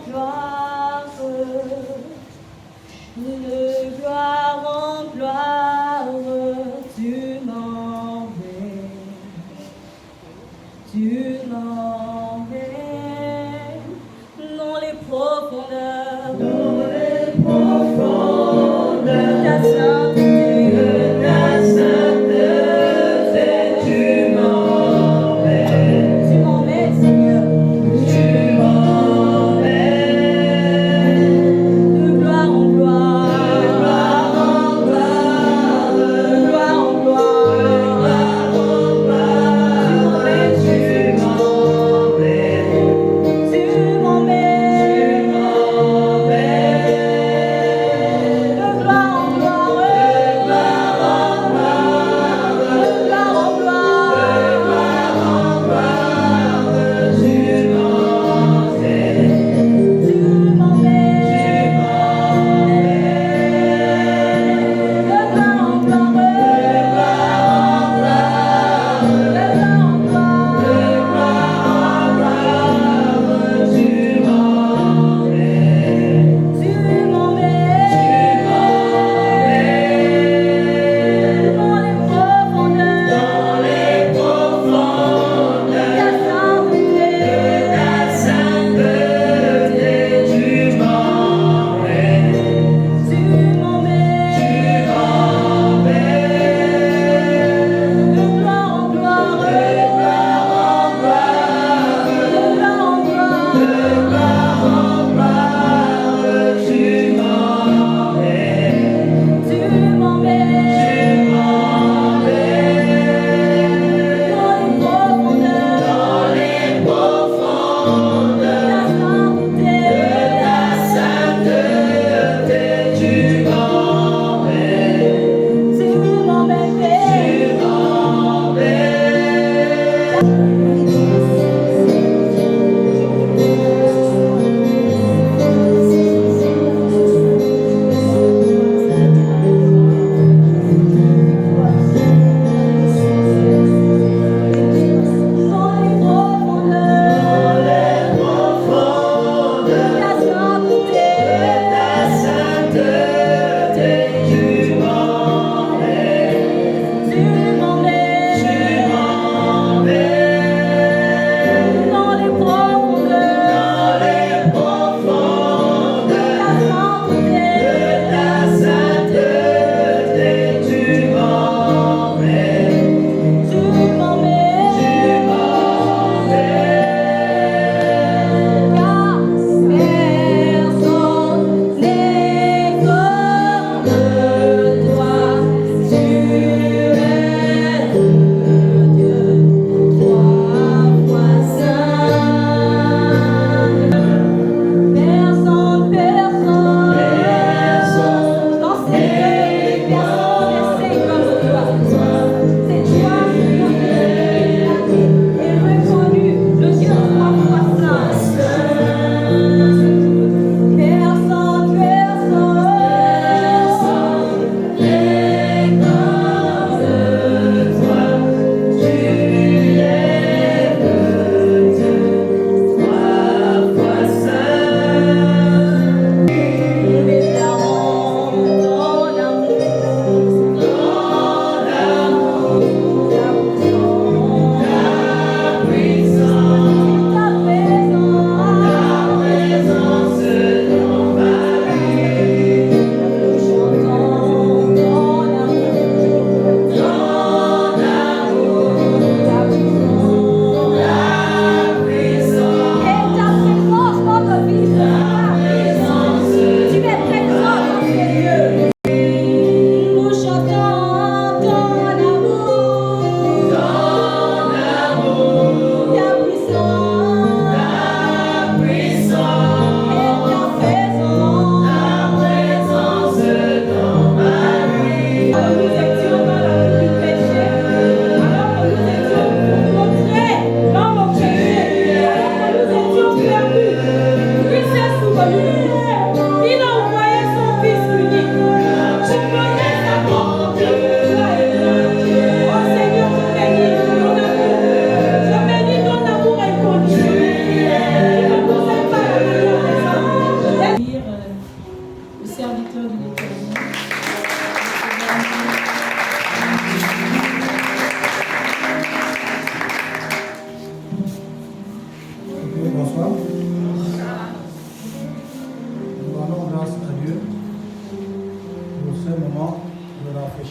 gloire, de gloire en gloire, tu m'emmènes, dans les profondeurs, de ta sainteté, tu m'emmènes, Seigneur, de gloire en gloire, de gloire en gloire, tu m'emmènes,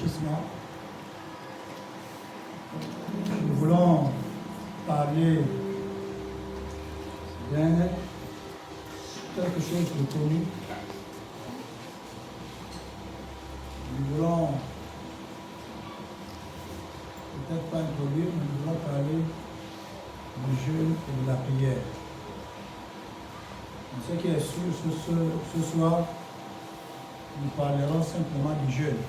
avertissement. Nous voulons parler d'un quelque chose de connu. Nous voulons peut-être pas introduire, mais nous voulons parler du jeûne et de la prière. Ce qui est sûr ce soir, nous parlerons simplement du jeûne.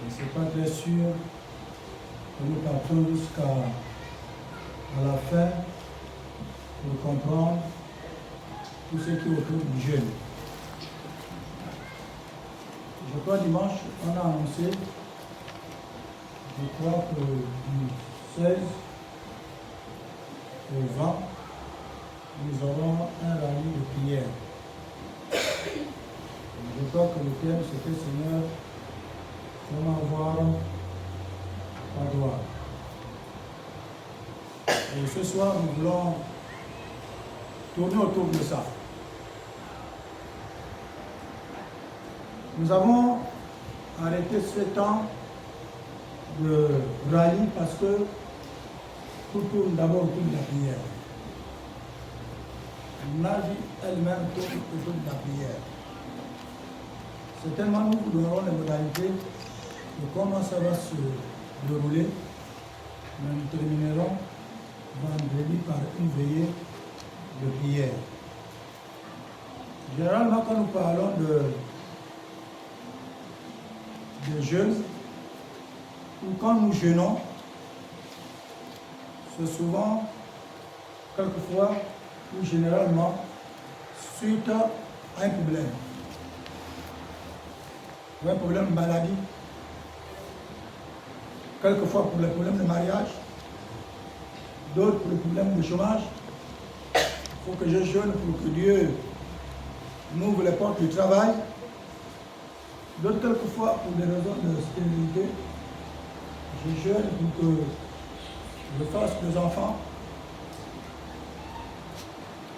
Et ce n'est pas très sûr que nous partons jusqu'à la fin pour comprendre tout ce qui est autour du jeûne. Je crois dimanche, on a annoncé, je crois que du 16 au 20, nous aurons un rallye de prière. Je crois que le thème c'était Seigneur, comment voir ta gloire. Et ce soir, nous voulons tourner autour de ça. Nous avons arrêté ce temps de rallye parce que tout tourne d'abord autour de la prière. La vie elle-même tourne autour de la prière. Certainement, nous vous donnerons les modalités de comment ça va se dérouler. Mais nous terminerons vendredi par une veillée de prière. Généralement, quand nous parlons de jeûne, ou quand nous jeûnons, c'est souvent, quelquefois, ou généralement, suite à un problème. Ou un problème de maladie. Quelquefois pour les problèmes de mariage. D'autres pour les problèmes de chômage. Il faut que je jeûne pour que Dieu m'ouvre les portes du travail. D'autres quelquefois pour des raisons de stérilité. Je jeûne pour que je fasse des enfants.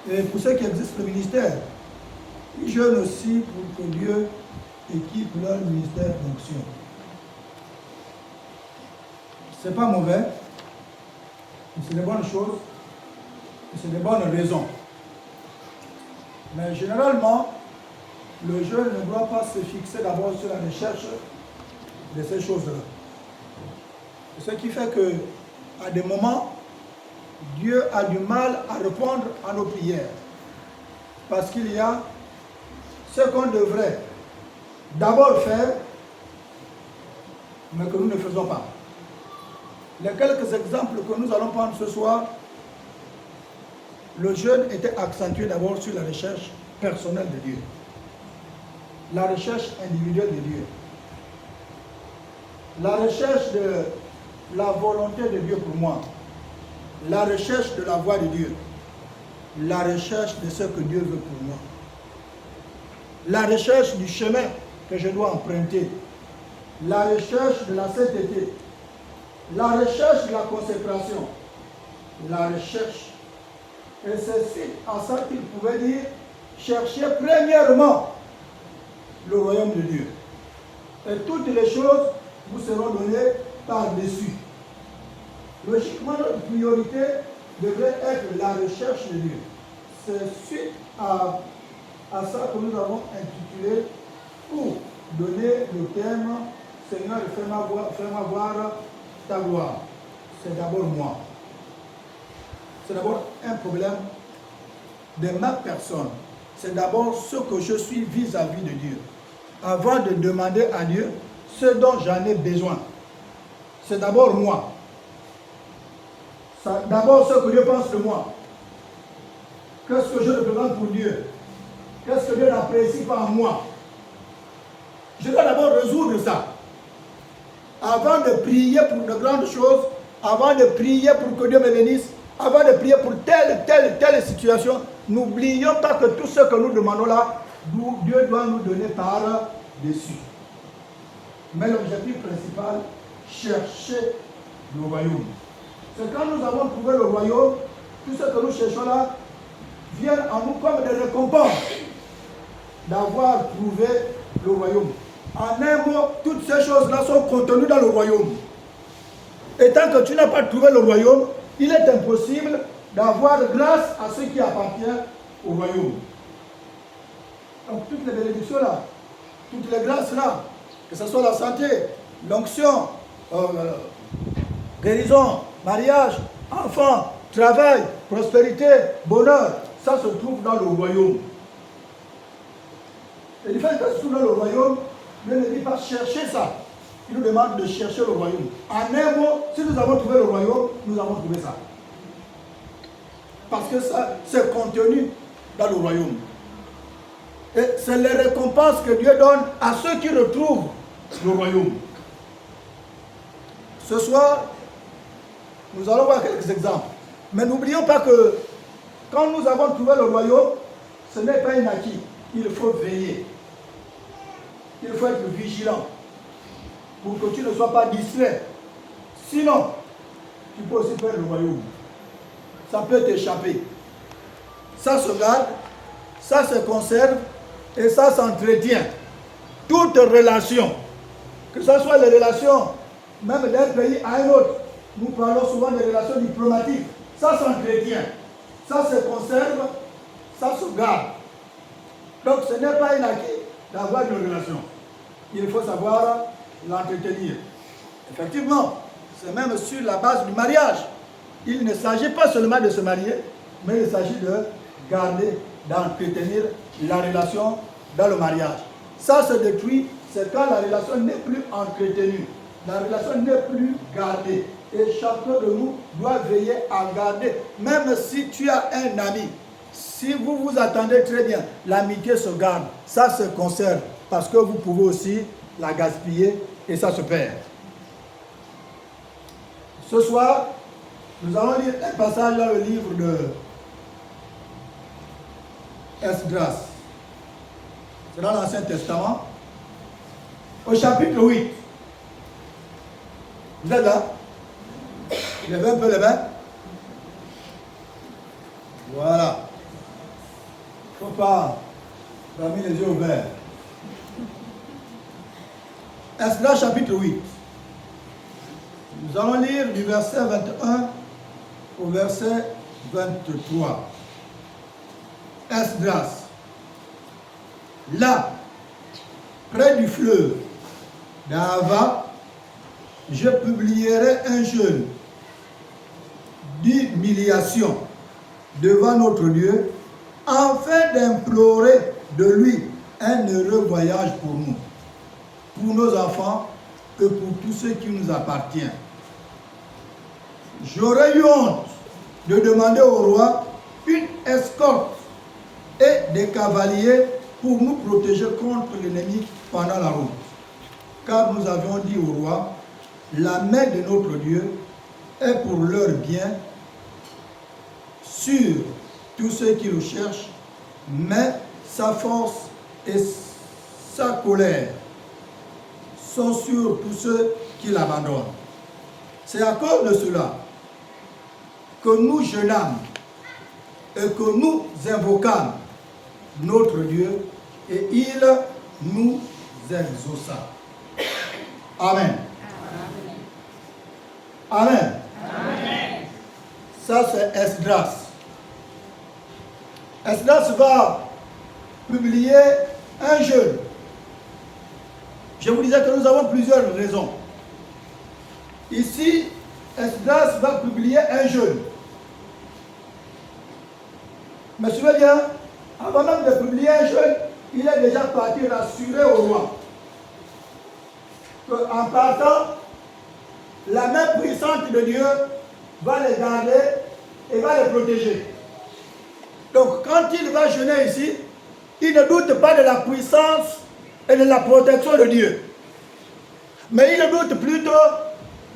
Et pour ceux qui exercent le ministère, ils jeûnent aussi pour que Dieu équipe leur ministère d'onction. Ce n'est pas mauvais, mais c'est des bonnes choses, et c'est des bonnes raisons. Mais généralement, le jeûne ne doit pas se fixer d'abord sur la recherche de ces choses-là. Ce qui fait que, à des moments, Dieu a du mal à répondre à nos prières. Parce qu'il y a ce qu'on devrait d'abord faire, mais que nous ne faisons pas. Les quelques exemples que nous allons prendre ce soir, le jeûne était accentué d'abord sur la recherche personnelle de Dieu. La recherche individuelle de Dieu. La recherche de la volonté de Dieu pour moi. La recherche de la voix de Dieu. La recherche de ce que Dieu veut pour moi. La recherche du chemin que je dois emprunter. La recherche de la sainteté. La recherche de la consécration. La recherche. Et c'est suite à ça qu'il pouvait dire, chercher premièrement le royaume de Dieu. Et toutes les choses vous seront données par-dessus. Logiquement, notre priorité devrait être la recherche de Dieu. C'est suite à ça que nous avons intitulé pour donner le thème Seigneur, fais-moi voir ta gloire. C'est d'abord moi. C'est d'abord un problème de ma personne. C'est d'abord ce que je suis vis-à-vis de Dieu. Avant de demander à Dieu ce dont j'en ai besoin. C'est d'abord moi. D'abord ce que Dieu pense de moi. Qu'est-ce que je représente pour Dieu? Qu'est-ce que Dieu apprécie par moi? Je dois d'abord résoudre ça. Avant de prier pour de grandes choses, avant de prier pour que Dieu me bénisse, avant de prier pour telle situation, n'oublions pas que tout ce que nous demandons là, Dieu doit nous donner par-dessus. Mais l'objectif principal, chercher le royaume. C'est quand nous avons trouvé le royaume, tout ce que nous cherchons là, vient en nous comme des récompenses d'avoir trouvé le royaume. En un mot, toutes ces choses-là sont contenues dans le royaume. Et tant que tu n'as pas trouvé le royaume, il est impossible d'avoir grâce à ce qui appartient au royaume. Donc toutes les bénédictions là, toutes les grâces là, que ce soit la santé, l'onction, guérison, mariage, enfant, travail, prospérité, bonheur, ça se trouve dans le royaume. Et du fait que ça se trouve dans le royaume, Dieu ne dit pas chercher ça. Il nous demande de chercher le royaume. En un mot, si nous avons trouvé le royaume, nous avons trouvé ça. Parce que ça, c'est contenu dans le royaume. Et c'est les récompenses que Dieu donne à ceux qui retrouvent le royaume. Ce soir, nous allons voir quelques exemples. Mais n'oublions pas que quand nous avons trouvé le royaume, ce n'est pas un acquis. Il faut veiller. Il faut être vigilant pour que tu ne sois pas distrait. Sinon, tu peux aussi perdre le royaume. Ça peut t'échapper. Ça se garde, ça se conserve et ça s'entretient. Toute relation, que ce soit les relations même d'un pays à un autre, nous parlons souvent des relations diplomatiques, ça s'entretient, ça se conserve, ça se garde. Donc ce n'est pas un acquis d'avoir une relation. Il faut savoir l'entretenir. Effectivement, c'est même sur la base du mariage. Il ne s'agit pas seulement de se marier, mais il s'agit de garder, d'entretenir la relation dans le mariage. Ça se détruit, c'est quand la relation n'est plus entretenue. La relation n'est plus gardée. Et chacun de nous doit veiller à garder. Même si tu as un ami, si vous vous attendez très bien, l'amitié se garde, ça se conserve. Parce que vous pouvez aussi la gaspiller et ça se perd. Ce soir, nous allons lire un passage dans le livre de Esdras. C'est dans l'Ancien Testament. Au chapitre 8. Vous êtes là? Levez un peu les mains. Voilà. Il ne faut pas fermer les yeux ouverts. Esdras chapitre 8. Nous allons lire du verset 21 au verset 23. Esdras. Là, près du fleuve d'Ahava, je publierai un jeûne d'humiliation devant notre Dieu, afin d'implorer de lui un heureux voyage pour nos enfants et pour tous ceux qui nous appartiennent. J'aurais eu honte de demander au roi une escorte et des cavaliers pour nous protéger contre l'ennemi pendant la route. Car nous avions dit au roi, la main de notre Dieu est pour leur bien sur tous ceux qui le cherchent, mais sa force et sa colère sont sur tous ceux qui l'abandonnent. C'est à cause de cela que nous jeûnâmes et que nous invoquâmes notre Dieu et il nous exauça. Amen. Amen. Amen. Ça c'est Esdras. Esdras va publier un jeûne. Je vous disais que nous avons plusieurs raisons. Ici, Esdras va publier un jeûne. Mais suivez bien, avant même de publier un jeûne, il est déjà parti rassurer au roi qu'en partant, la main puissante de Dieu va les garder et va les protéger. Donc quand il va jeûner ici, il ne doute pas de la puissance et de la protection de Dieu. Mais il doute plutôt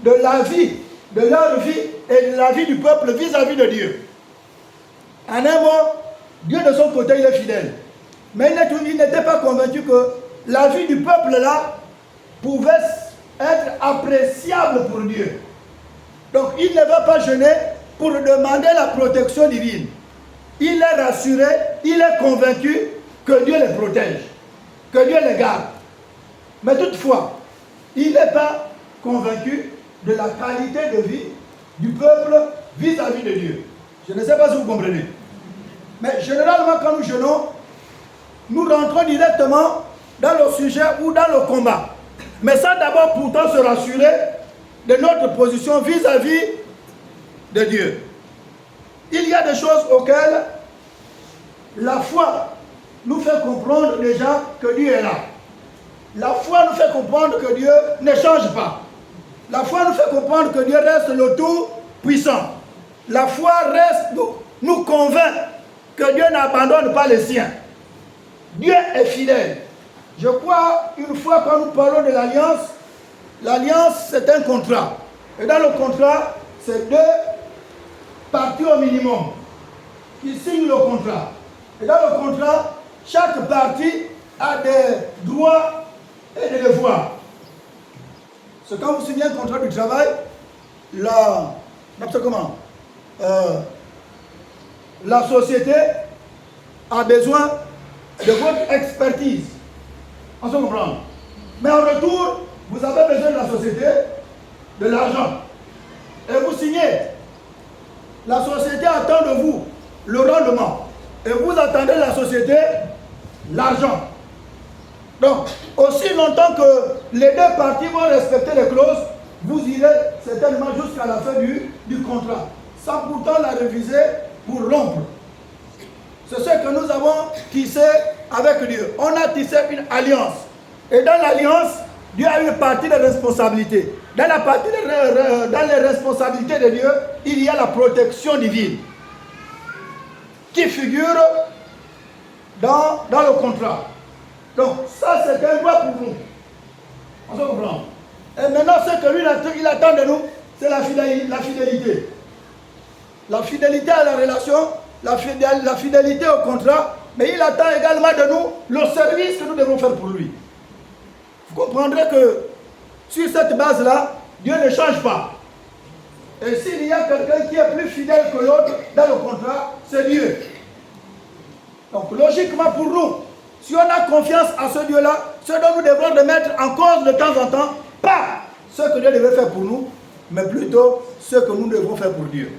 de la vie, de leur vie et de la vie du peuple vis-à-vis de Dieu. En un mot, Dieu de son côté, il est fidèle. Mais il n'était pas convaincu que la vie du peuple là pouvait être appréciable pour Dieu. Donc il ne va pas jeûner pour demander la protection divine. Il est rassuré, il est convaincu que Dieu les protège, que Dieu les garde. Mais toutefois, il n'est pas convaincu de la qualité de vie du peuple vis-à-vis de Dieu. Je ne sais pas si vous comprenez. Mais généralement, quand nous jeûnons, nous rentrons directement dans le sujet ou dans le combat. Mais ça d'abord pourtant se rassurer de notre position vis-à-vis de Dieu. Il y a des choses auxquelles la foi nous fait comprendre déjà que Dieu est là. La foi nous fait comprendre que Dieu ne change pas. La foi nous fait comprendre que Dieu reste le tout-puissant. La foi nous convainc que Dieu n'abandonne pas les siens. Dieu est fidèle. Je crois, une fois quand nous parlons de l'alliance c'est un contrat. Et dans le contrat, c'est deux parties au minimum qui signent le contrat. Et dans le contrat, chaque partie a des droits et des devoirs. C'est quand vous signez un contrat du travail, la société a besoin de votre expertise. On se comprend. Mais en retour, vous avez besoin de la société, de l'argent. Et vous signez. La société attend de vous le rendement. Et vous attendez de la société l'argent. Donc, aussi longtemps que les deux parties vont respecter les clauses, vous irez certainement jusqu'à la fin du contrat, sans pourtant la réviser pour rompre. C'est ce que nous avons tissé avec Dieu. On a tissé une alliance. Et dans l'alliance, Dieu a une partie de responsabilité. Dans les responsabilités de Dieu, il y a la protection divine qui figure dans le contrat. Donc ça c'est un droit pour nous. On se comprend. Et maintenant ce que lui il attend de nous, c'est la fidélité. La fidélité à la relation, la fidélité au contrat, mais il attend également de nous le service que nous devons faire pour lui. Vous comprendrez que sur cette base-là, Dieu ne change pas. Et s'il y a quelqu'un qui est plus fidèle que l'autre dans le contrat, c'est Dieu. Donc logiquement pour nous, si on a confiance à ce Dieu-là, ce dont nous devons remettre en cause de temps en temps, pas ce que Dieu devait faire pour nous, mais plutôt ce que nous devons faire pour Dieu.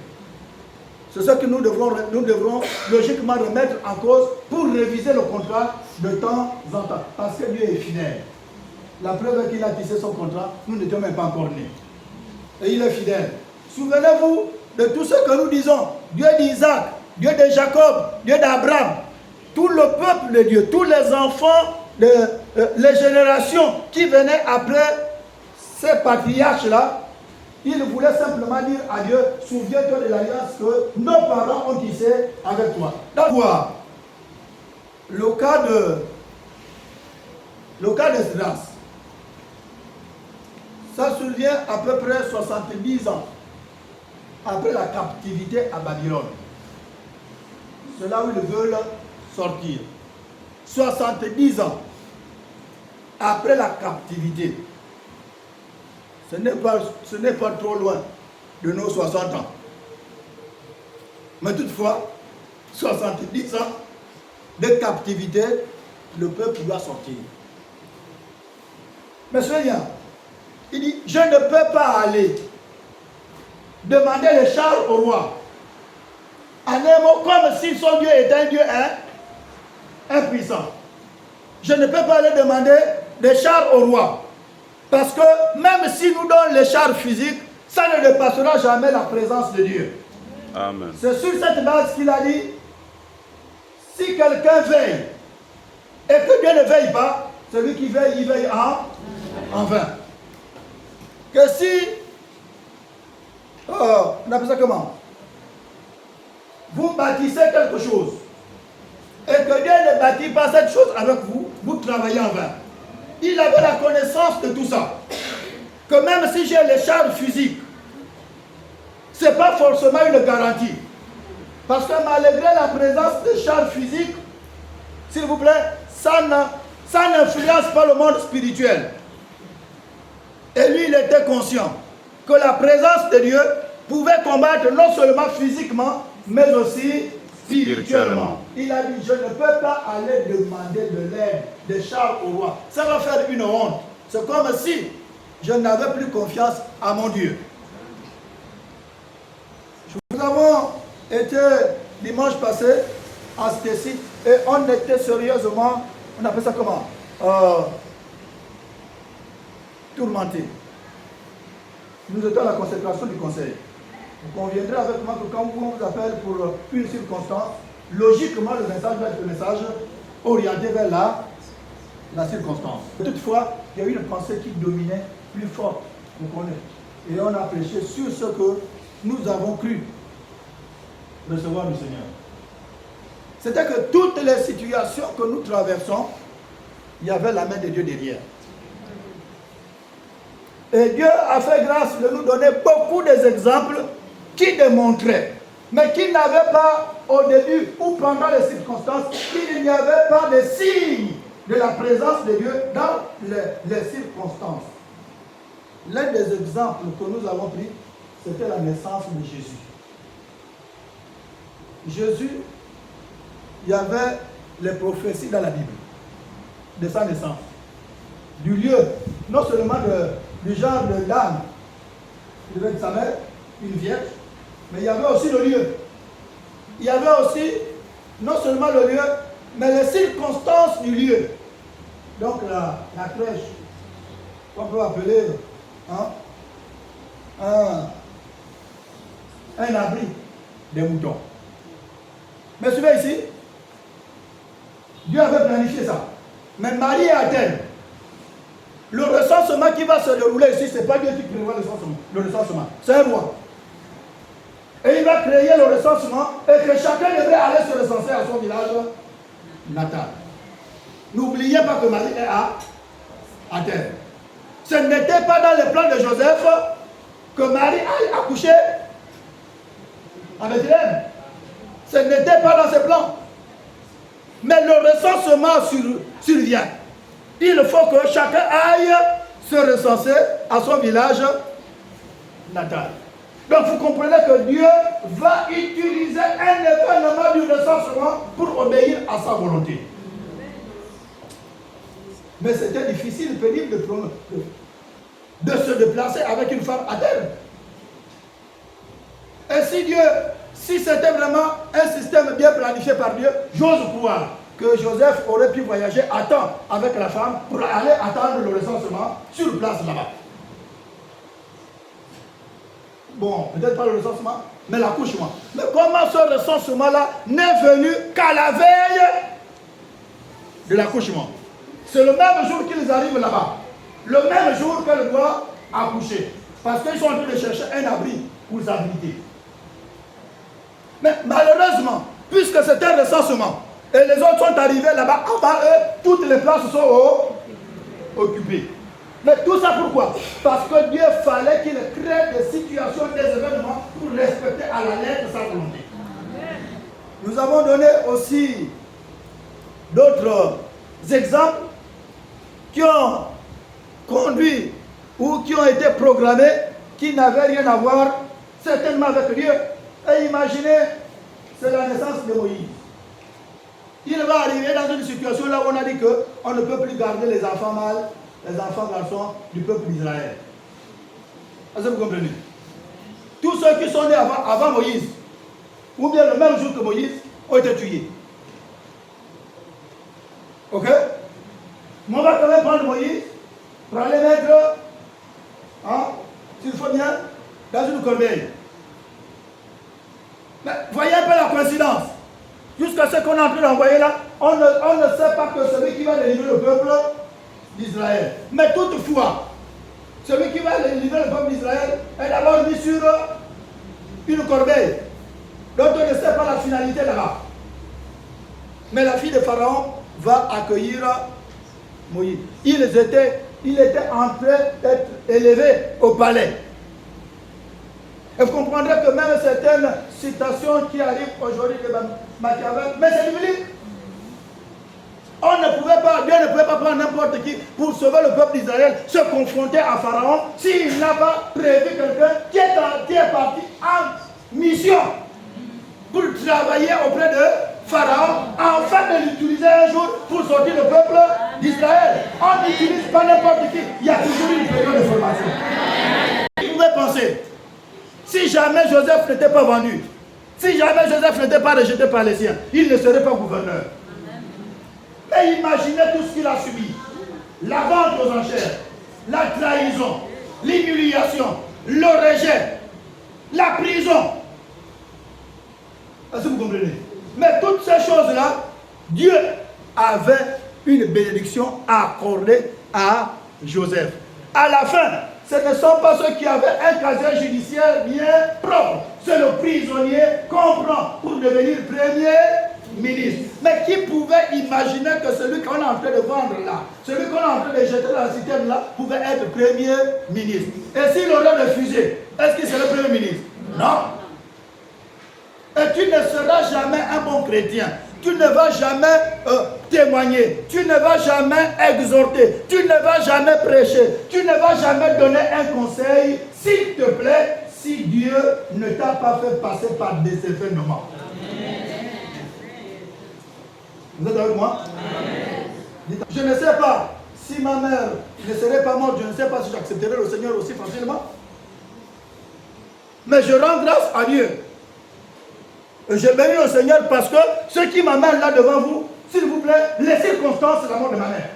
C'est ce que nous devrons logiquement remettre en cause pour réviser le contrat de temps en temps. Parce que Dieu est fidèle. La preuve est qu'il a tissé son contrat, nous n'étions même pas encore nés. Et il est fidèle. Souvenez-vous de tout ce que nous disons. Dieu d'Isaac, Dieu de Jacob, Dieu d'Abraham. Tout le peuple de Dieu, tous les enfants, les générations qui venaient après ces patriarches-là, ils voulaient simplement dire à Dieu, souviens-toi de l'alliance que nos parents ont tissée avec toi. Donc, le cas d'Esdras, ça survient à peu près 70 ans après la captivité à Babylone. C'est là où ils veulent sortir. 70 ans après la captivité. Ce n'est pas trop loin de nos 60 ans. Mais toutefois, 70 ans de captivité, le peuple doit sortir. Mais soyez, il dit, je ne peux pas aller demander les chars au roi. En un mot, comme si son Dieu était un Dieu impuissant. Je ne peux pas aller demander des chars au roi. Parce que même si nous donnons les chars physiques, ça ne dépassera jamais la présence de Dieu. Amen. C'est sur cette base qu'il a dit, si quelqu'un veille et que Dieu ne veille pas, celui qui veille, il veille en vain. Que si, on appelle ça comment? Vous bâtissez quelque chose et que Dieu ne bâtit pas cette chose avec vous, vous travaillez en vain. Il avait la connaissance de tout ça. Que même si j'ai les chars physiques, ce n'est pas forcément une garantie. Parce que malgré la présence des chars physiques, s'il vous plaît, ça n'influence pas le monde spirituel. Et lui, il était conscient que la présence de Dieu pouvait combattre non seulement physiquement, mais aussi spirituellement. Il a dit, je ne peux pas aller demander de l'aide des chars au roi. Ça va faire une honte. C'est comme si je n'avais plus confiance à mon Dieu. Nous avons été dimanche passé à ce site et on était sérieusement, on appelle ça comment, tourmentés. Nous étions à la consécration du conseil. Vous conviendrez avec moi que quand on vous appelle pour une circonstance, logiquement le message va être le message orienté vers la circonstance. Toutefois, il y a eu une pensée qui dominait plus forte. Vous connaissez. Et on a prêché sur ce que nous avons cru recevoir du Seigneur. C'était que toutes les situations que nous traversons, il y avait la main de Dieu derrière. Et Dieu a fait grâce de nous donner beaucoup d'exemples qui démontraient, mais qui n'avaient pas au début ou pendant les circonstances, qu'il n'y avait pas de signe de la présence de Dieu dans les circonstances. L'un des exemples que nous avons pris, c'était la naissance de Jésus. Jésus, il y avait les prophéties dans la Bible de sa naissance, du lieu, non seulement du genre de dame, il devait être sa mère, une vierge, mais il y avait aussi le lieu. Il y avait aussi, non seulement le lieu, mais les circonstances du lieu. Donc la crèche, qu'on peut appeler un abri des moutons. Mais suivez ici, Dieu avait planifié ça. Mais Marie est à terre. Le recensement qui va se dérouler ici, ce n'est pas Dieu qui prévoit le recensement. C'est un roi. Et il va créer le recensement et que chacun devrait aller se recenser à son village natal. N'oubliez pas que Marie est à terre. Ce n'était pas dans les plans de Joseph que Marie aille accoucher à Bethléem. Ce n'était pas dans ses plans. Mais le recensement survient. Il faut que chacun aille se recenser à son village natal. Donc vous comprenez que Dieu va utiliser un événement du recensement pour obéir à sa volonté. Mais c'était difficile, pénible de se déplacer avec une femme à terre. Et si c'était vraiment un système bien planifié par Dieu, j'ose croire que Joseph aurait pu voyager à temps avec la femme pour aller attendre le recensement sur place là-bas. Bon, peut-être pas le recensement, mais l'accouchement. Mais comment ce recensement-là n'est venu qu'à la veille de l'accouchement? C'est le même jour qu'ils arrivent là-bas. Le même jour qu'elle doit accoucher. Parce qu'ils sont en train de chercher un abri pour s'abriter. Mais malheureusement, puisque c'était un recensement, et les autres sont arrivés là-bas, avant eux, toutes les places sont occupées. Mais tout ça pourquoi? Parce que Dieu fallait qu'il crée des situations, des événements pour respecter à la lettre sa volonté. Nous avons donné aussi d'autres exemples qui ont conduit ou qui ont été programmés, qui n'avaient rien à voir certainement avec Dieu. Et imaginez, c'est la naissance de Moïse. Il va arriver dans une situation là où on a dit qu'on ne peut plus garder les enfants mâles, les enfants garçons du peuple d'Israël. Est-ce que vous comprenez? Tous ceux qui sont nés avant Moïse, ou bien le même jour que Moïse, ont été tués. Ok? Mais on va quand même prendre Moïse, pour aller mettre, s'il faut bien, dans une corbeille. Mais voyez un peu la coïncidence. Jusqu'à ce qu'on est en train d'envoyer là, on ne sait pas que celui qui va délivrer le peuple d'Israël. Mais toutefois, celui qui va délivrer le peuple d'Israël est d'abord mis sur une corbeille. Donc on ne sait pas la finalité là-bas. Mais la fille de Pharaon va accueillir Moïse. Il était en train d'être élevé au palais. Et vous comprendrez que même certaines citations qui arrivent aujourd'hui de Machiavel, mais c'est biblique. Dieu ne pouvait pas prendre n'importe qui pour sauver le peuple d'Israël, se confronter à Pharaon, s'il n'a pas prévu quelqu'un qui est parti en mission pour travailler auprès de Pharaon, afin de l'utiliser un jour pour sortir le peuple d'Israël, on n'utilise pas n'importe qui. Il y a toujours une période de formation. Vous pouvez penser, si jamais Joseph n'était pas vendu, si jamais Joseph n'était pas rejeté par les siens, il ne serait pas gouverneur. Mais imaginez tout ce qu'il a subi. La vente aux enchères, la trahison, l'humiliation, le rejet, la prison. Est-ce que vous comprenez? Mais toutes ces choses-là, Dieu avait une bénédiction à accorder à Joseph. À la fin, ce ne sont pas ceux qui avaient un casier judiciaire bien propre. C'est le prisonnier qu'on prend pour devenir premier ministre. Mais qui pouvait imaginer que celui qu'on est en train de vendre là, celui qu'on est en train de jeter dans la citerne là, pouvait être premier ministre? Et s'il aurait refusé, est-ce qu'il serait premier ministre? Non. Et tu ne seras jamais un bon chrétien. Tu ne vas jamais témoigner. Tu ne vas jamais exhorter. Tu ne vas jamais prêcher. Tu ne vas jamais donner un conseil. S'il te plaît, si Dieu ne t'a pas fait passer par des événements. Vous êtes avec moi? Je ne sais pas si ma mère ne serait pas morte. Je ne sais pas si j'accepterais le Seigneur aussi facilement. Mais je rends grâce à Dieu. Je bénis le Seigneur parce que ce qui m'amène là devant vous, s'il vous plaît, les circonstances, c'est la mort de ma mère.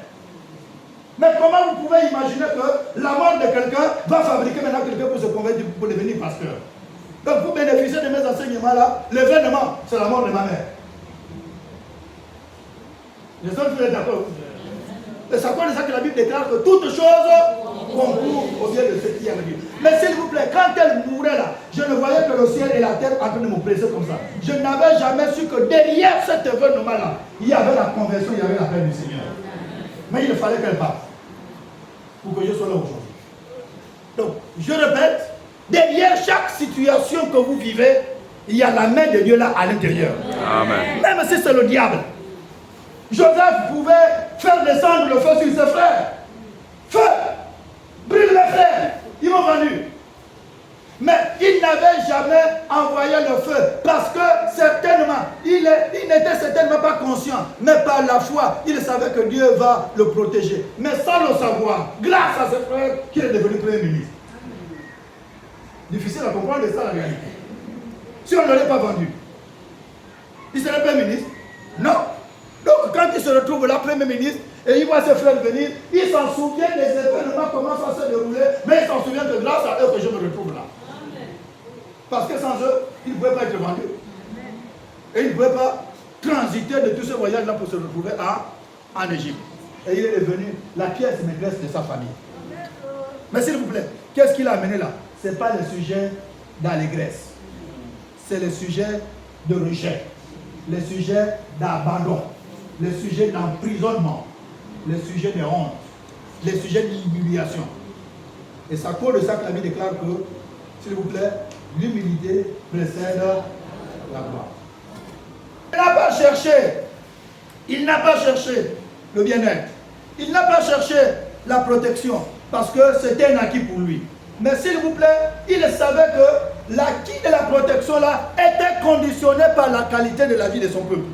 Mais comment vous pouvez imaginer que la mort de quelqu'un va fabriquer maintenant quelqu'un pour se convertir, pour devenir pasteur? Donc vous bénéficiez de mes enseignements là, l'événement, c'est la mort de ma mère. Je sais que vous êtes d'accord. Et c'est à cause de ça que la Bible déclare que toute chose concourt au bien de ceux qui aiment Dieu. Mais s'il vous plaît, quand elle mourait là, je ne voyais que le ciel et la terre en train de me presser comme ça. Je n'avais jamais su que derrière cet événement là, il y avait la conversion, il y avait la paix du Seigneur. Mais il fallait qu'elle parte pour que je sois là aujourd'hui. Donc, je répète, derrière chaque situation que vous vivez, il y a la main de Dieu là à l'intérieur. Amen. Même si c'est le diable. Joseph pouvait faire descendre le feu sur ses frères. Feu! Brûle les frères! Ils m'ont vendu. Mais il n'avait jamais envoyé le feu parce que certainement, il n'était certainement pas conscient. Mais par la foi, il savait que Dieu va le protéger. Mais sans le savoir, grâce à ses frères, qu'il est devenu premier ministre. Difficile à comprendre ça la réalité. Si on ne l'aurait pas vendu, il serait premier ministre? Non. Donc quand il se retrouve là, premier ministre, et il voit ses frères venir, il s'en souvient des événements, comment ça s'est déroulé, mais il s'en souvient que grâce à eux que je me retrouve là. Parce que sans eux, il ne pouvait pas être vendu. Et il ne pouvait pas transiter de tout ce voyage-là pour se retrouver en Égypte. Et il est devenu la pièce maîtresse de sa famille. Mais s'il vous plaît, qu'est-ce qu'il a amené là? Ce n'est pas le sujet d'allégresse. C'est le sujet de rejet, le sujet d'abandon, le sujet d'emprisonnement, le sujet de honte, le sujet d'humiliation. Et c'est à cause de ça que la Bible déclare que, s'il vous plaît, l'humilité précède la gloire. Il n'a pas cherché le bien-être. Il n'a pas cherché la protection parce que c'était un acquis pour lui. Mais s'il vous plaît, il savait que l'acquis de la protection là était conditionné par la qualité de la vie de son peuple.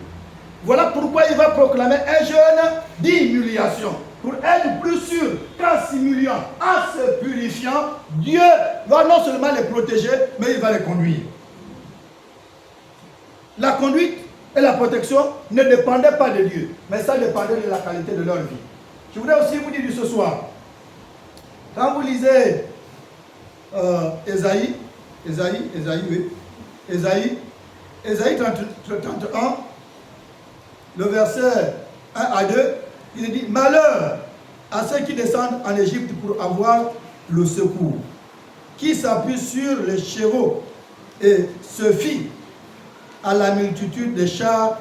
Voilà pourquoi il va proclamer un jeûne d'humiliation. Pour être plus sûr qu'en s'humiliant, en se purifiant, Dieu va non seulement les protéger, mais il va les conduire. La conduite et la protection ne dépendaient pas de Dieu, mais ça dépendait de la qualité de leur vie. Je voudrais aussi vous dire ce soir, quand vous lisez Ésaïe 31, le verset 1 à 2, il dit: malheur à ceux qui descendent en Égypte pour avoir le secours, qui s'appuient sur les chevaux et se fient à la multitude des chars,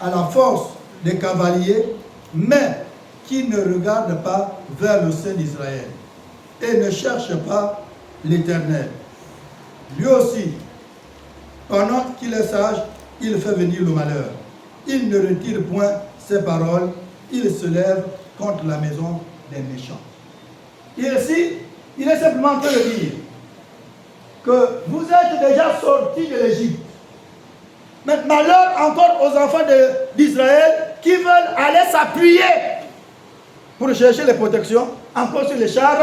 à la force des cavaliers, mais qui ne regardent pas vers le Saint d'Israël et ne cherchent pas l'Éternel. Lui aussi, pendant qu'il est sage, il fait venir le malheur. Il ne retire point ses paroles, il se lève contre la maison des méchants. Et ici, il est simplement en train de dire que vous êtes déjà sortis de l'Égypte. Mais malheur encore aux enfants d'Israël qui veulent aller s'appuyer pour chercher les protections, encore sur les chars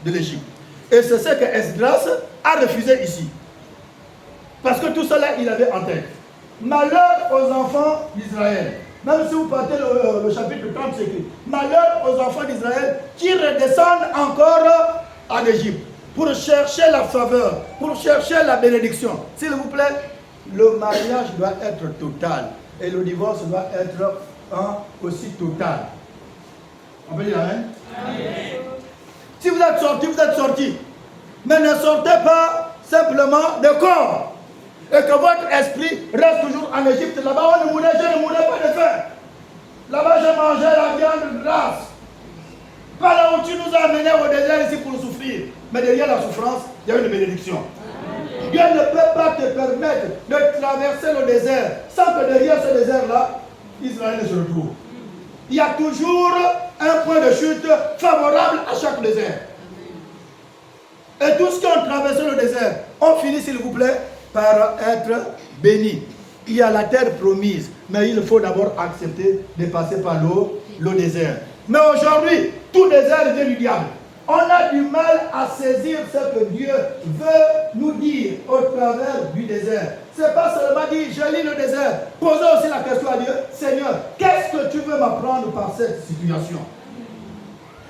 de l'Égypte. Et c'est ce que Esdras a refusé ici. Parce que tout cela, il avait en tête. Malheur aux enfants d'Israël. Même si vous partez le chapitre 30, c'est écrit. Malheur aux enfants d'Israël qui redescendent encore en Égypte pour chercher la faveur, pour chercher la bénédiction. S'il vous plaît, le mariage doit être total. Et le divorce doit être aussi total. On peut dire amen? Amen. Si vous êtes sortis, vous êtes sortis. Mais ne sortez pas simplement de corps. Et que votre esprit reste toujours en Égypte. Là-bas, je ne mourrais pas de faim. Là-bas, je mangeais la viande grasse. Pas là où tu nous as amenés au désert ici pour souffrir. Mais derrière la souffrance, il y a une bénédiction. Dieu ne peut pas te permettre de traverser le désert sans que derrière ce désert-là, Israël ne se retrouve. Il y a toujours un point de chute favorable à chaque désert. Et tous qui ont traversé le désert ont fini, s'il vous plaît, par être bénis. Il y a la terre promise, mais il faut d'abord accepter de passer par le désert. Mais aujourd'hui, tout désert vient du diable. On a du mal à saisir ce que Dieu veut nous dire au travers du désert. C'est pas seulement dire, je lis le désert. Posez aussi la question à Dieu, Seigneur, qu'est-ce que tu veux m'apprendre par cette situation?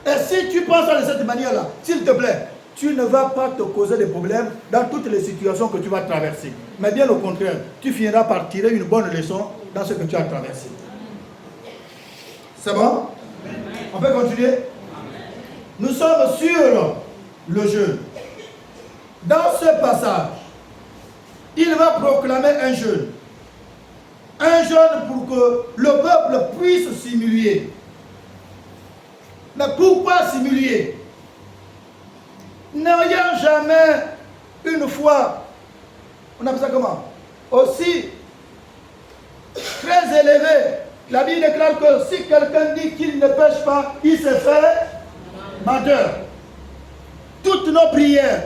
Et si tu penses de cette manière-là, s'il te plaît, tu ne vas pas te causer des problèmes dans toutes les situations que tu vas traverser. Mais bien au contraire, tu finiras par tirer une bonne leçon dans ce que tu as traversé. C'est bon? On peut continuer? Nous sommes sur le jeûne. Dans ce passage, il va proclamer un jeûne. Un jeûne pour que le peuple puisse s'humilier. Mais pourquoi s'humilier? N'ayant jamais une foi, on appelle ça comment? Aussi très élevée. La Bible déclare que si quelqu'un dit qu'il ne pêche pas, il se fait menteur. Toutes nos prières,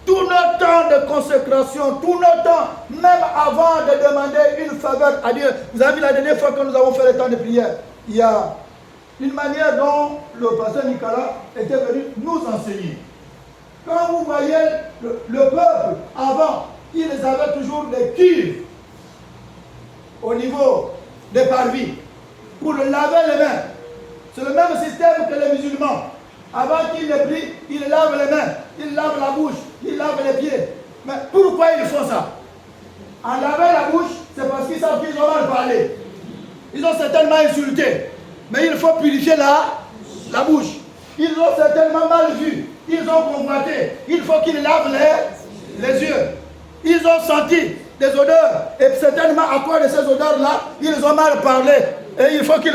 tout notre temps de consécration, tout notre temps, même avant de demander une faveur à Dieu. Vous avez vu la dernière fois que nous avons fait le temps de prière, il y a une manière dont le pasteur Nicolas était venu nous enseigner. Quand vous voyez le peuple, avant, ils avaient toujours des cuves au niveau des parvis pour laver les mains. C'est le même système que les musulmans. Avant qu'ils ne prient, ils lavent les mains, ils lavent la bouche, ils lavent les pieds. Mais pourquoi ils font ça? En lavant la bouche, c'est parce qu'ils savent qu'ils ont mal parlé. Ils ont certainement insulté. Mais il faut purifier la bouche. Ils ont certainement mal vu. Ils ont convoité. Il faut qu'ils lavent les yeux. Ils ont senti des odeurs. Et certainement à cause de ces odeurs-là, ils ont mal parlé. Et il faut qu'ils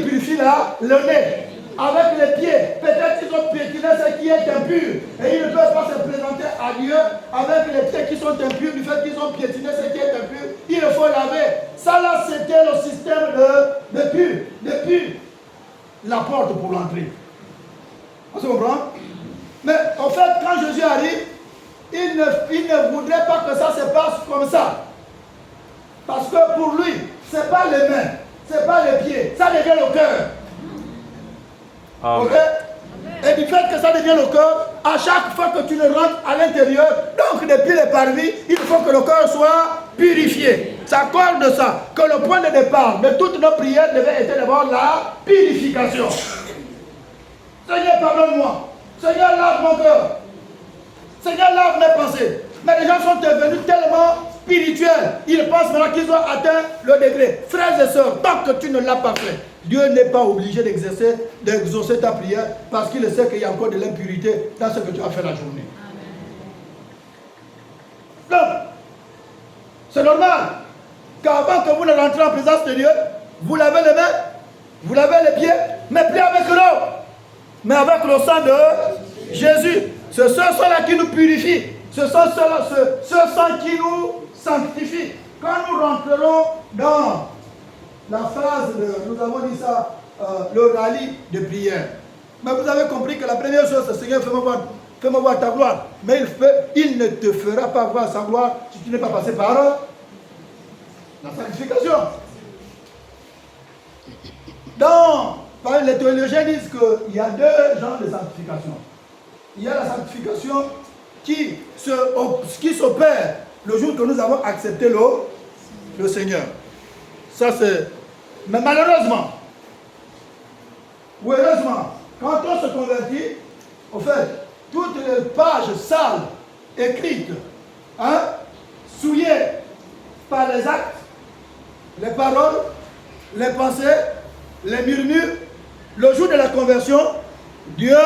purifient le nez. Avec les pieds, peut-être qu'ils ont piétiné ce qui est impur. Et ils ne peuvent pas se présenter à Dieu avec les pieds qui sont impurs du fait qu'ils ont piétiné ce qui est impur. Il faut laver. Ça là, c'était le système depuis la porte pour l'entrée. On se comprend? Mais en fait, quand Jésus arrive, il ne voudrait pas que ça se passe comme ça. Parce que pour lui, ce n'est pas les mains, ce n'est pas les pieds, ça devient le cœur. Okay? Et du fait que ça devient le cœur, à chaque fois que tu le rentres à l'intérieur, donc depuis les parvis, il faut que le cœur soit purifié. C'est à cause de ça que le point de départ de toutes nos prières devait être d'abord la purification. Seigneur, pardonne-moi. Seigneur, lave mon cœur. Seigneur, lave mes pensées. Mais les gens sont devenus tellement spirituels. Ils pensent maintenant qu'ils ont atteint le degré. Frères et sœurs, tant que tu ne l'as pas fait, Dieu n'est pas obligé d'exaucer ta prière parce qu'il sait qu'il y a encore de l'impurité dans ce que tu as fait la journée. Donc, c'est normal qu'avant que vous ne rentrez en présence de Dieu, vous lavez les mains, vous lavez les pieds, mais plus avec l'eau, mais avec le sang de Jésus. C'est ce sang-là qui nous purifie. Ce sang qui nous sanctifie. Quand nous rentrerons dans la phase, nous avons dit ça, le rallye de prière. Mais vous avez compris que la première chose, c'est Seigneur, fais-moi voir ta gloire. Mais il ne te fera pas voir sa gloire si tu n'es pas passé par la sanctification. Les théologiens disent qu'il y a deux genres de sanctification. Il y a la sanctification qui s'opère le jour que nous avons accepté le Seigneur. Ça c'est... Mais malheureusement, ou heureusement, quand on se convertit, au fait, toutes les pages sales, écrites, souillées par les actes, les paroles, les pensées, les murmures, le jour de la conversion, Dieu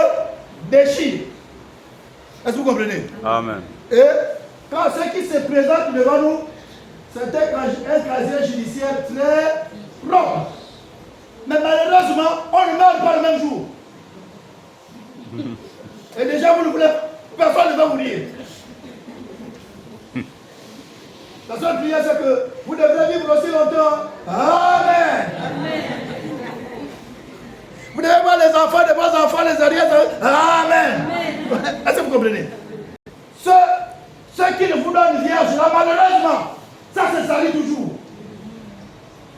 déchire. Est-ce que vous comprenez? Amen. Et quand ce qui se présente devant nous, c'est un casier judiciaire très propre. Mais malheureusement, on ne meurt pas le même jour. Et déjà, vous ne voulez, personne ne va vous dire. La seule prière, c'est que vous devrez vivre aussi longtemps. Amen. Vous devez voir les enfants, les bons-enfants, les arrières. Amen. Est-ce que vous comprenez? Ceux qui ne vous donnent vierge, là, malheureusement, ça se salit toujours.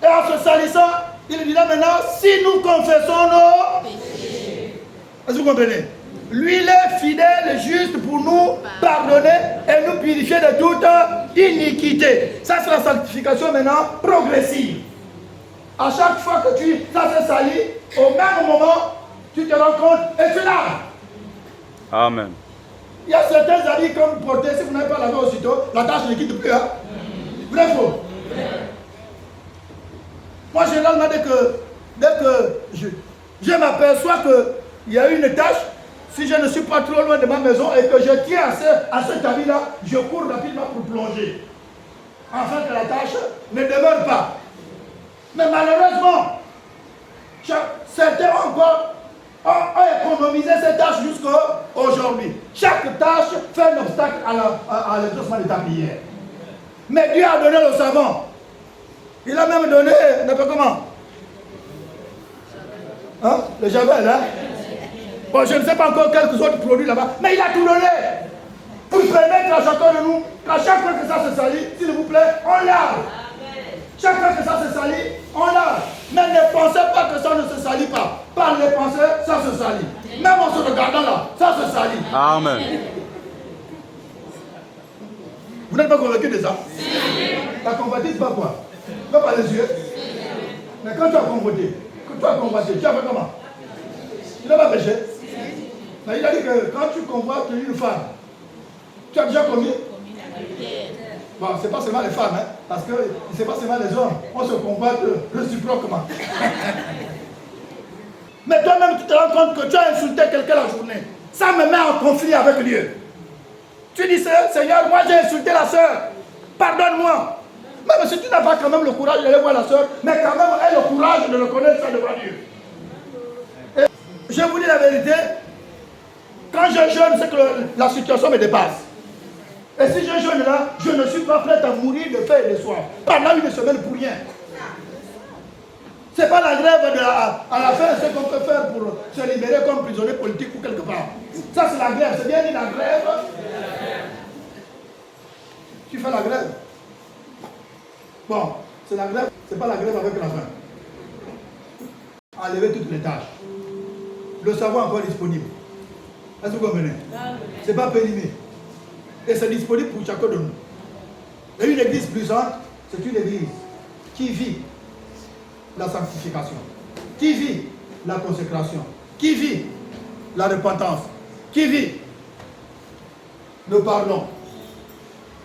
Et en se salissant, il dit là maintenant, si nous confessons nos péchés. Est-ce que vous comprenez? Lui, il est fidèle et juste pour nous pardonner et nous purifier de toute iniquité. Ça, c'est la sanctification maintenant progressive. À chaque fois que ça se salit, au même moment, tu te rends compte et tu laves. Amen. Il y a certains habits comme vous portez, si vous n'avez pas lavé aussitôt, la tâche ne quitte plus. Hein? Vrai ou faux? Moi, généralement, dès que je m'aperçois qu'il y a une tâche, si je ne suis pas trop loin de ma maison et que je tiens à cet habit-là, je cours rapidement pour plonger. Afin que la tâche ne demeure pas. Mais malheureusement, certains ont économisé ces tâches jusqu'à aujourd'hui. Chaque tâche fait un obstacle à l'exaucement de ta prière. Mais Dieu a donné le savon. Il a même donné, n'importe comment. Le javel, hein? Bon, je ne sais pas encore quelques autres produits là-bas, mais il a tout donné. Pour permettre à chacun de nous, qu'à chaque fois que ça se salit, s'il vous plaît, on lave. Chaque fois que ça se salit, on lave. Mais ne pensez pas que ça ne se salit pas. Par les pensées, ça se salit. Même en se regardant là, ça se salit. Amen. Vous n'êtes pas convaincu de ça? La convoitise, pas quoi? Pas par les yeux. Mais quand tu as convoité, tu as fait comment? Tu n'as pas péché. Mais il a dit que quand tu convoites une femme, tu as déjà commis? Bon, c'est pas seulement les femmes, hein, parce que c'est pas seulement les hommes. On se convoite réciproquement. Mais toi-même, tu te rends compte que tu as insulté quelqu'un la journée. Ça me met en conflit avec Dieu. Tu dis, Seigneur, moi j'ai insulté la sœur. Pardonne-moi. Même si tu n'as pas quand même le courage d'aller voir la sœur, mais quand même, aie le courage de reconnaître ça devant Dieu. Et je vous dis la vérité, quand je jeûne, c'est que la situation me dépasse. Et si je jeûne là, je ne suis pas prêt à mourir de faim et de soif. Pendant une semaine pour rien. Ce n'est pas la grève à la fin, ce qu'on peut faire pour se libérer comme prisonnier politique ou quelque part. Ça c'est la grève, c'est bien dit la grève. Tu fais la grève. Bon, c'est la grève, c'est pas la grève avec la faim. Enlever toutes les tâches. Le savoir encore disponible. Est-ce que vous comprenez? Ce n'est pas périmé. Et c'est disponible pour chacun de nous. Et une église puissante, c'est une église qui vit la sanctification, qui vit la consécration, qui vit la repentance, qui vit le pardon,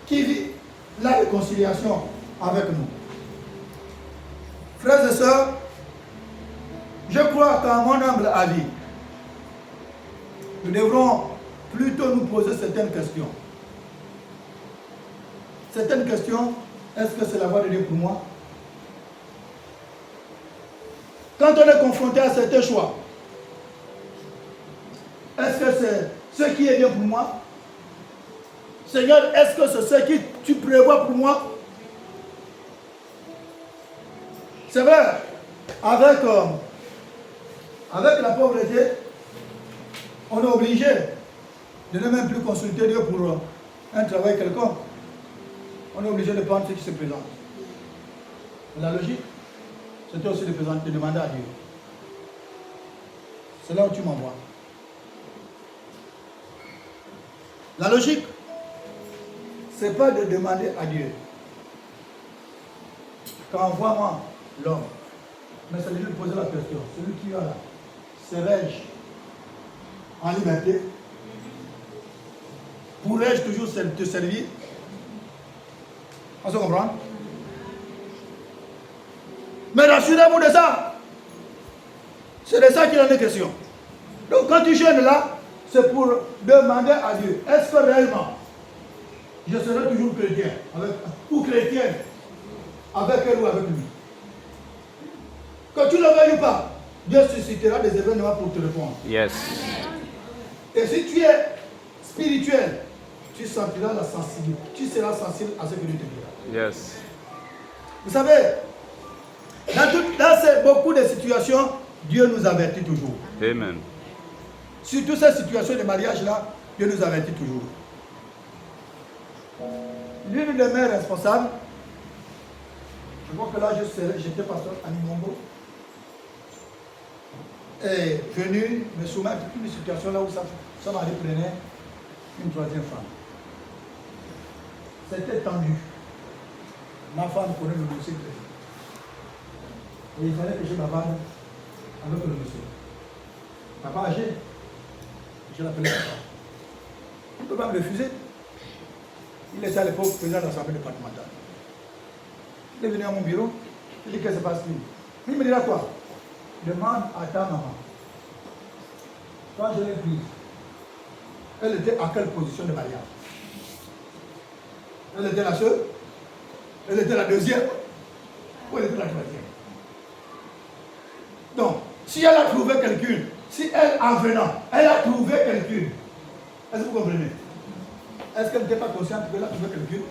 qui vit la réconciliation avec nous. Frères et sœurs, je crois qu'à mon humble avis, nous devrons plutôt nous poser certaines questions. Certaines questions, est-ce que c'est la voie de Dieu pour moi? Quand on est confronté à certains choix, est-ce que c'est ce qui est bien pour moi? Seigneur, est-ce que c'est ce que tu prévois pour moi? C'est vrai, avec la pauvreté, on est obligé de ne même plus consulter Dieu pour un travail quelconque. On est obligé de prendre ce qui se présente. La logique, c'était aussi de demander à Dieu. C'est là où tu m'envoies. La logique, ce n'est pas de demander à Dieu qu'envoie-moi l'homme. Mais c'est de lui poser la question. Celui qui est là, serais-je en liberté? Pourrais-je toujours te servir? On se comprend? Mais rassurez-vous de ça. C'est de ça qu'il en est question. Donc quand tu jeûnes là, c'est pour demander à Dieu, est-ce que réellement je serai toujours chrétien ou chrétienne avec elle ou avec lui? Quand tu le veuilles ou pas, Dieu suscitera des événements pour te répondre. Yes. Et si tu es spirituel, tu sentiras la sensibilité. Tu seras sensible à ce que Dieu te dira. Yes. Vous savez, dans beaucoup de situations, Dieu nous avertit toujours. Amen. Sur toutes ces situations de mariage-là, Dieu nous avertit toujours. L'une de mes responsables, je vois que là j'étais pasteur à Nimongo, est venu me soumettre une situation là où son mari prenait une troisième femme. C'était tendu. Ma femme connaît le dossier. Et il fallait que je bavarde avec le monsieur. Papa âgé, je l'appelais papa. On ne peut pas me refuser. Il était à l'époque président de l'Assemblée départementale. Il est venu à mon bureau, il dit qu'est-ce qui se passe. Il me dira quoi? Demande à ta maman. Quand je l'ai prise, elle était à quelle position de mariage? Elle était la seule? Elle était la deuxième? Ou elle était la troisième? Donc, si elle a trouvé quelqu'un, si elle, en venant, elle a trouvé quelqu'un, est-ce que vous comprenez? Est-ce qu'elle n'était pas consciente qu'elle a trouvé quelqu'un?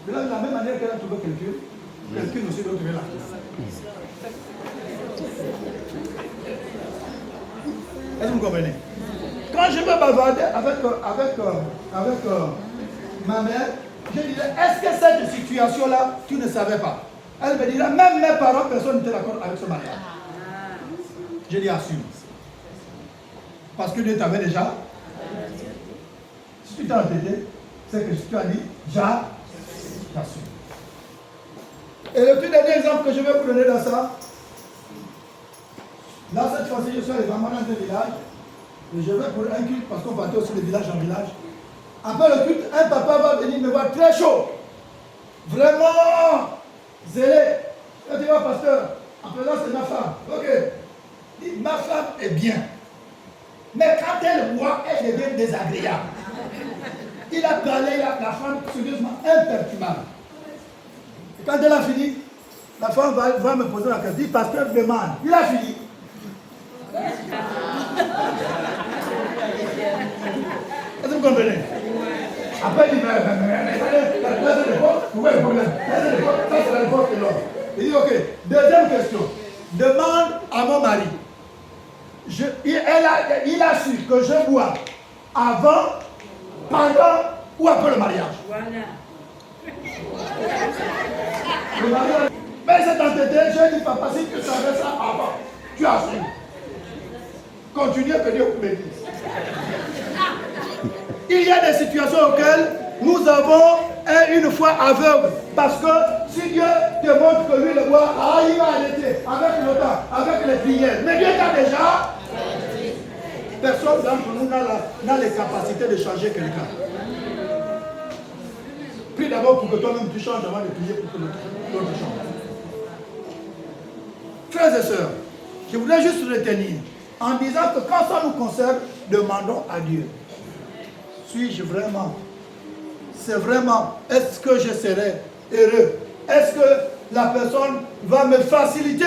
De la même manière qu'elle a trouvé quelqu'un, quelqu'un aussi doit trouver la place. Est-ce que vous comprenez? Quand je me bavardais avec ma mère, je disais, est-ce que cette situation-là, tu ne savais pas? Elle me dirait, même mes parents, personne n'était d'accord avec ce mariage. Je dis, assume. Parce que Dieu t'avait déjà. Si tu t'es entêté, c'est que si tu as dit, j'assume. Et le tout dernier exemple que je vais vous donner dans ça, là cette fois-ci, je suis allé vraiment dans un village, et je vais pour un culte, parce qu'on partait aussi de village en village. Après le culte, un papa va venir me voir très chaud, vraiment zélé. Je dis, pasteur, en présence de ma femme, ok. Il dit, ma femme est bien, mais quand elle voit, elle devient désagréable. Il a parlé, la femme, sérieusement imperturbable. Et quand elle a fini, la femme va me poser la question, dit, pasteur, demande. Il a fini. Est-ce que vous comprenez? Après, il dit, là, c'est le problème. Où est le problème? Là, c'est le problème. Ça, c'est la réponse de l'homme. Il dit, ok, deuxième question. Demande à mon mari. Il a su que je bois avant, pendant ou après le mariage. Voilà. Le mariage. Mais il s'est entêté, je dis, papa, si tu savais ça avant, tu as su. Continuez que Dieu vous bénisse. Il y a des situations auxquelles nous avons une foi aveugle. Parce que si Dieu te montre que lui le voit, il va arrêter avec le temps, avec les prières. Mais Dieu t'a déjà. Personne d'entre nous n'a les capacités de changer quelqu'un. Prie d'abord pour que toi-même tu changes avant de prier pour que l'autre change. Frères et sœurs, je voudrais juste retenir en disant que quand ça nous concerne, demandons à Dieu. Suis-je vraiment? C'est vraiment, est-ce que je serai heureux? Est-ce que la personne va me faciliter